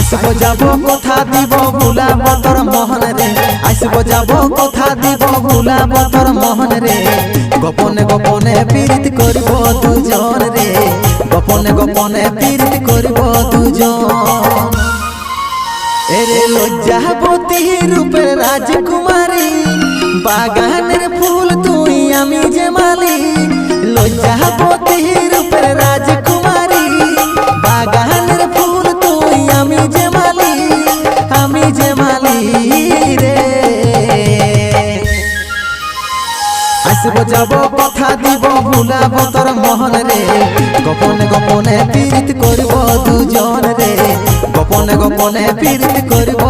আসবো যাব কথা দিব ভুলাব তোর মোহন রে আসবো যাব কথা দিব ভুলাব তোর মোহন রে গোপনে গোপনে পীড়িত করব দুজন রে গোপনে গোপনে পীড়িত করব দুজন এরে লজ্জাবতী রূপের রাজকুমারী বাগানের ফুল তুই আমি যে মালি লজ্জাবতী রূপের রাজকুমারী বাগানের ফুল তুই আমি যে মালি রে আসবো যাব কথা দিব ভুলাব তোর মোহন রে গোপনে গোপনে পীড়িত করব দুজন রে গোপনে গোপনে পীড়িত করব